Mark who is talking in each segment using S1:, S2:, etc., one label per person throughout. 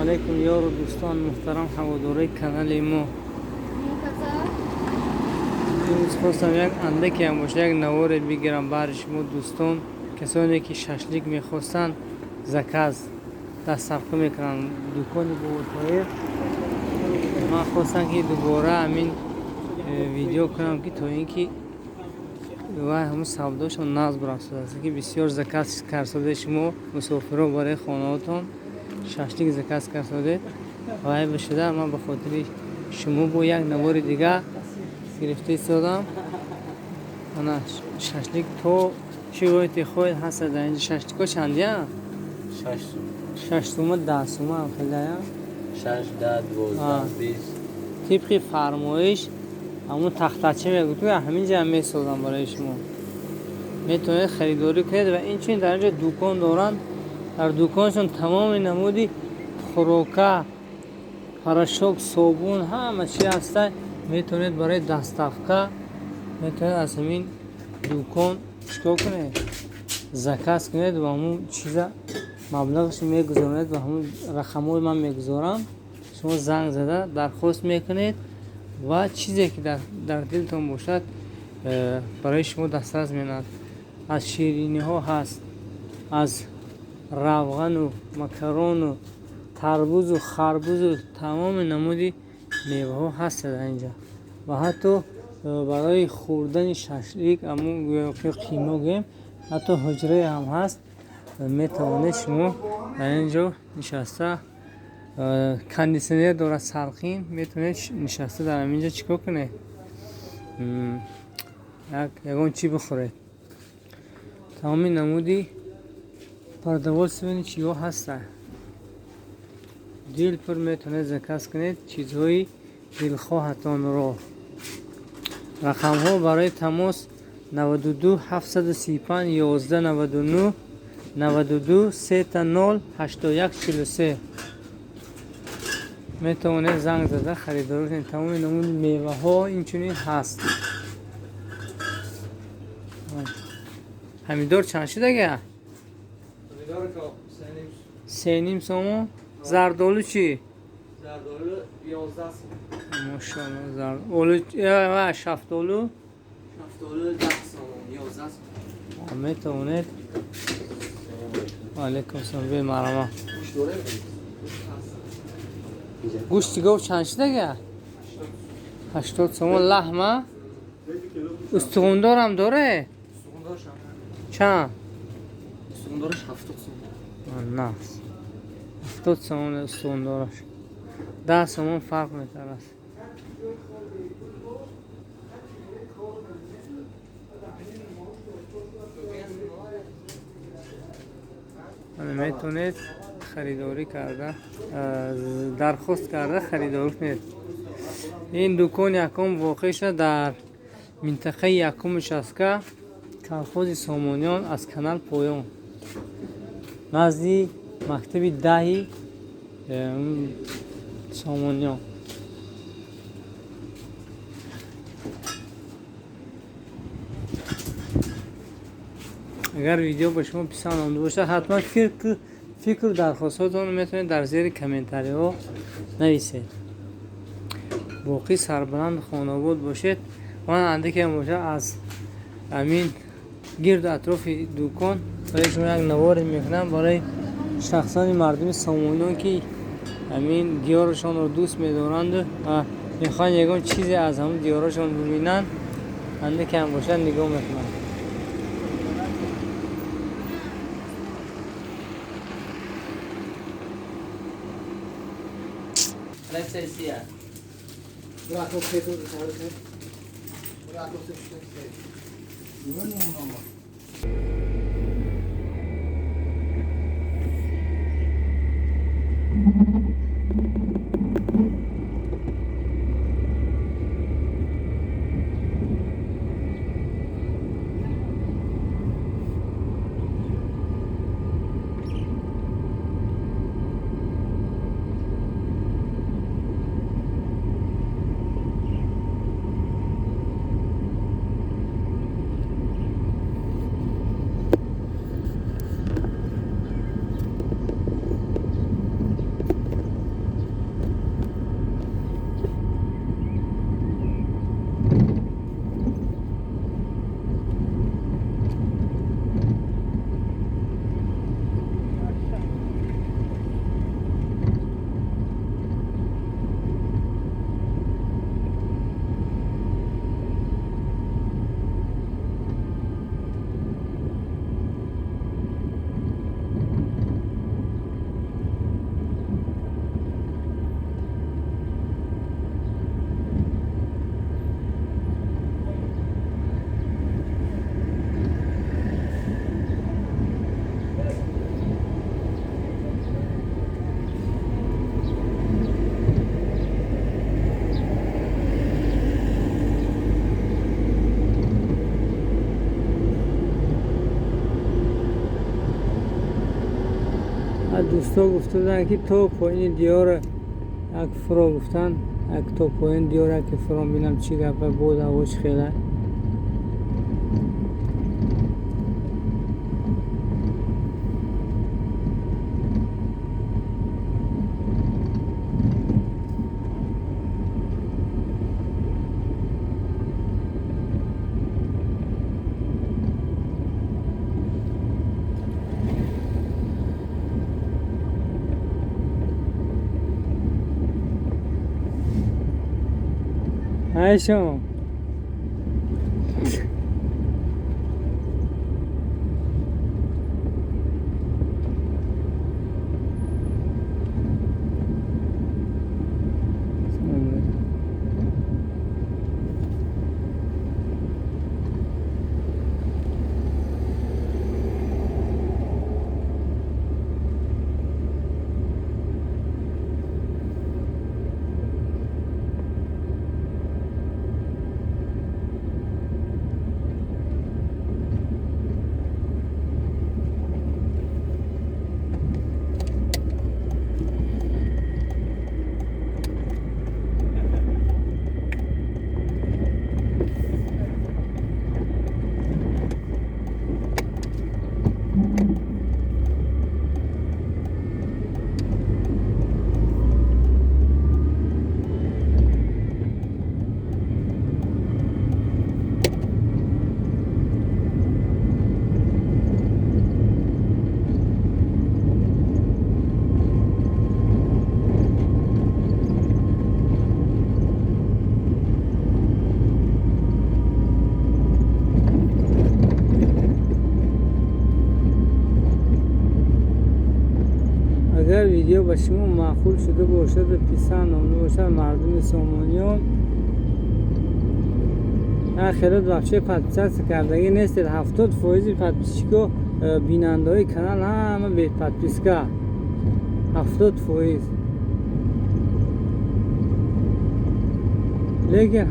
S1: علیکم یار و دوستان محترم هواداری کانال ما. امروز خواستم یک اندکی هم باشه، یک نوار بگیرم برای شما دوستان، کسانی که ششلیک میخواستن زکاز دستفقه میکنن دکانی بورتای. من خواستم که دوباره همین ویدیو کنم که تا اینکه و همون سوداشون ناز برسوده است که بسیار زکات کرده شما مسافران برای خانهاتون ششلیک زکات کرده وای بشده. من به خاطر شما با یک نوار دیگه گرفته ایستادم. انا ششلیک تو شروعیت خود هست در اینجا. ششلیک چندیه؟ 6 تومه 10 تومه هم خیلی هست.
S2: 6 10 12 20
S1: طبق فرمایش همون تختچه میگو توی همینجا هم میسازم برای شما. میتونید خریداری کنید و این چین در اینجا دوکان دارن. در دوکانشون تمام نمودی خوراکه، پراشوک، صابون همه چی هسته. میتونید برای دستفقه میتونید از همین دوکان چکار کنید زکات کنید و همون چیزا مبلغش میگذارید و همون رقمای من میگذارم. شما زنگ زده درخواست میکنید و چیزی که در دلتون باشد برای شما دسترس میاد. از شیرینی ها هست، از روغن و مکرون و تربوز و خربوز و تمام نمودی میوه ها هست در اینجا. و حتی برای خوردن ششلیک همون قیمه گیم حتی حجره هم هست. میتوانید شما در اینجا نشسته، کاندیشنر داره سرخین، میتونید نشسته در اینجا چیکار کنید یکون چی بخورید. تمامی نمودی پردوال سوینی چی ها هسته. دل پر میتونید زکات کنید چیزهای دلخواهتان را. رقم ها برای تماس 92 735 11 99 92 30 81 43 میتونید زنگ زده خریداری کنید. تمام نمود میوه ها اینچنین هست. همیدار چند شده گه؟
S2: همیدار که
S1: 3.5 سومو. زردالو چی؟
S2: زردالو 11 سوم.
S1: ماشاءالله زردالو شفتالو
S2: 10 سوم 11 سوم.
S1: میتونید. علیکم سلام به مرحبا. گوشت گاو چند شده گه؟ 80 سوم. لحمه استخوندار هم داره؟
S2: استخوندارش هم
S1: چند؟
S2: استخوندارش 70 سوم.
S1: نه 70 سوم استخوندارش. 10 سوم فرق میتونه. میتونید خریداری کرده درخواست کرده خریداری کنید. این دکان یکم واقع شده در منطقه یکم شسکه کلخوز سامانیان از کانال پایان نزدی مکتب 10 سامانیان. اگر ویدیو به شما پسند آمده باشه حتما فکر درخواستاتون میتونید در زیر کامنتاری ها نویسید. باقی سربلند خانواده باشید. من اندکی هم باشه از همین گرد اطراف دکان برای شما یک نوار میکنم برای شخصانی مردم سامانیان که همین دیارشان رو دوست میدارند و میخوان یکان چیزی از همون دیارشان ببینن. اندکی هم باشه نگاه میکنم.
S2: Let's say yeah.
S3: Buraco preto do cara, né? Buraco preto.
S1: دوستا گفته بودن که تا پایین دیار یک فرا گفتن یک تا پایین دیار که فرا بینم چی گفت بود هواش خیلی های شما اگر ویدیو به شما معقول شده باشد و پسند آمده باشد مردم سامانیان خیلی بخشه پادپیس کردگی نیستید 70% پادپیسی که بیننده های کانال همه به پادپیس که 70% لیکن 70%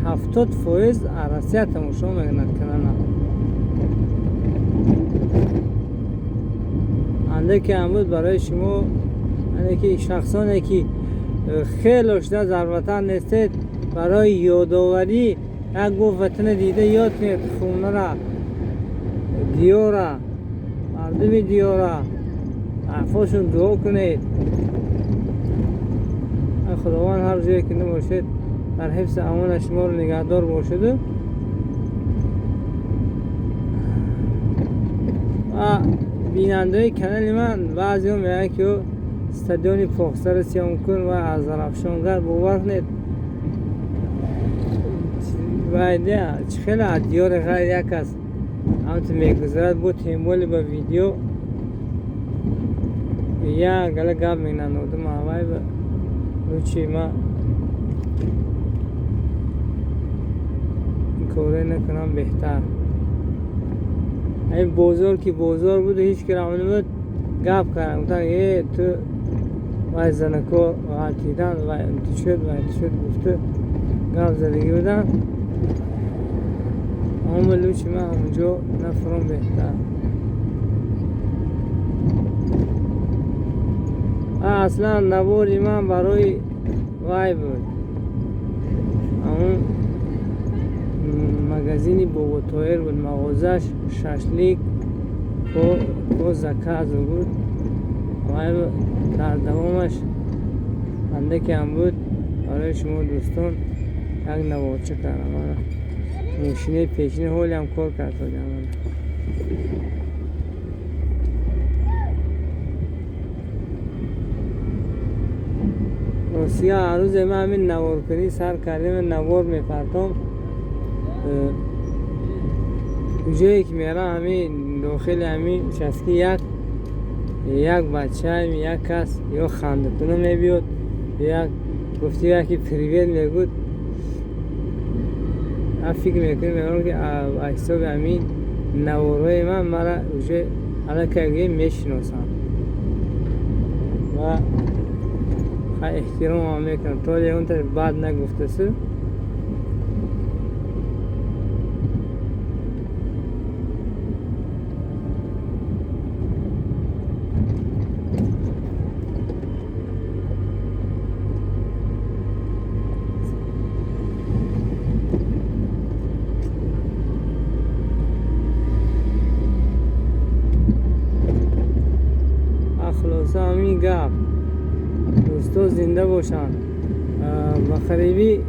S1: عرصه تماشا میکنند کانال انده که هم بود برای شما انده که شخصانی که خیلی شده ضرورتا نیستید برای یادآوری یک گفت وطن دیده یاد کنید خونه را دیاره مردم دیاره عفوشون دعا کنید خداوند هر جایی که نباشید در حفظ امان شما رو نگهدار باشد و بیننده کانال من بعضی هم میگن که استادیون پاکستر سیامکن و از افشانگر باور کنید و خیلی دیار غیر یک است همونطور میگذارد بود تیمولی به ویدیو یا گله گاب میگنانودم هوای به روچی ما این کوره نکنم بهتر این بزرگ که بزرگ بود هیچ که رامنه بود گاب کردم گفتن یه تو وای زنکو غلطیدن و انتشد گفته گاب زدگی بودن همه لوچی من همونجا نفرم بهتر اصلا نبوری من برای وای بود همون مگزینی بابا تایر بود مغازش ششلیک و زکاز بود وای در دوامش بنده که هم بود برای شما دوستان یک نواچه کردم موشینه پیشینه هولی هم کار کرد روسیه عروض ما همین نوار کنی سر کردیم نوار میپرتم جایی که میرم همین داخل همین چسکی یک بچه همین یک کس یا خنده کنه میبیاد یک گفتی یکی پریوید میگود فکر میکنم که حساب همین نوارای من مرا اوجه علاقه میشناسم و خیلی احترام هم میکنم تا اون طرف بعد نگفته سه دوستان زنده باشند. و قریبی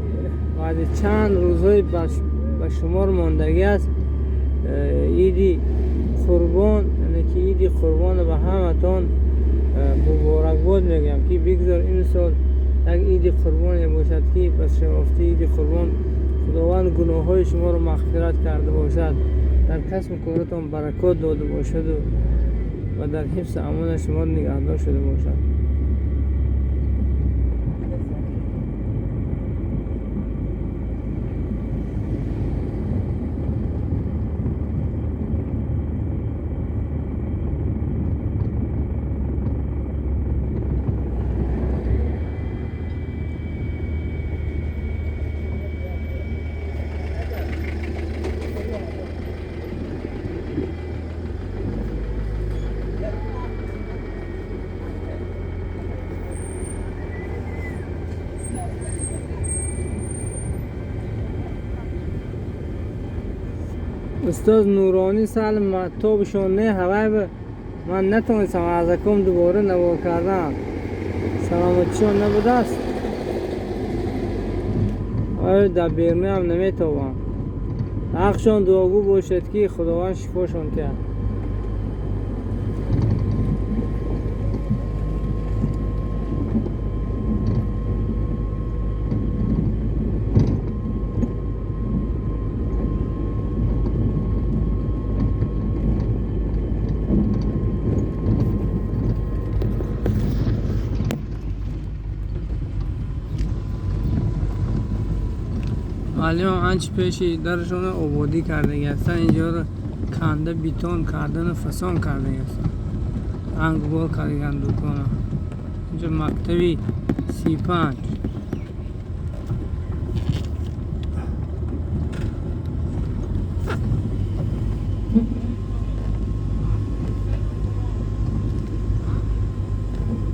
S1: بعد چند روزهای به شمار ماندگی است عید قربان، یعنی که عید قربان به همتان مبارک باد میگم که بگذار این سال یک عید قربان باشد که پس شرافتی عید قربان خداوند گناه های شما رو مغفرت کرده باشد، در کسب کارتان برکات داده باشد و در حفظ امان شما نگهدار شده باشد. استاد نورانی سال مطابشان نه هوای من نتونستم از اکم دوباره نوار کردم، سلامتیشان نبوده است. آیا در بیرمه هم نمیتوان. حقشان دعاگو باشد که خداوند شفاشان کرد. معلم آنچه پیشی درشون آبادی کرده هستن، اینجا رو کنده بیتون کردن و فسان کرده هستن، انگبال کرده دکانه. اینجا مکتبی 35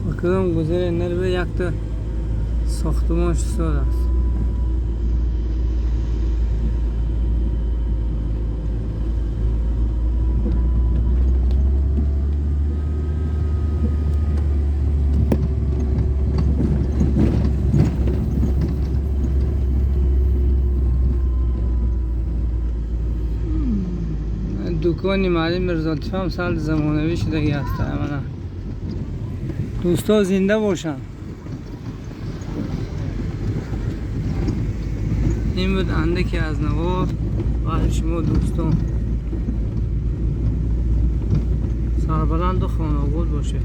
S1: و کدام گذره نربه یک تا ساختمان شده است. دکانی معلم مرزالطیف هم سال زمانوی شده است. دوستا زنده باشن. این بود اندکی از نوار و شما دوستان. سربلند و خانه آباد باشه.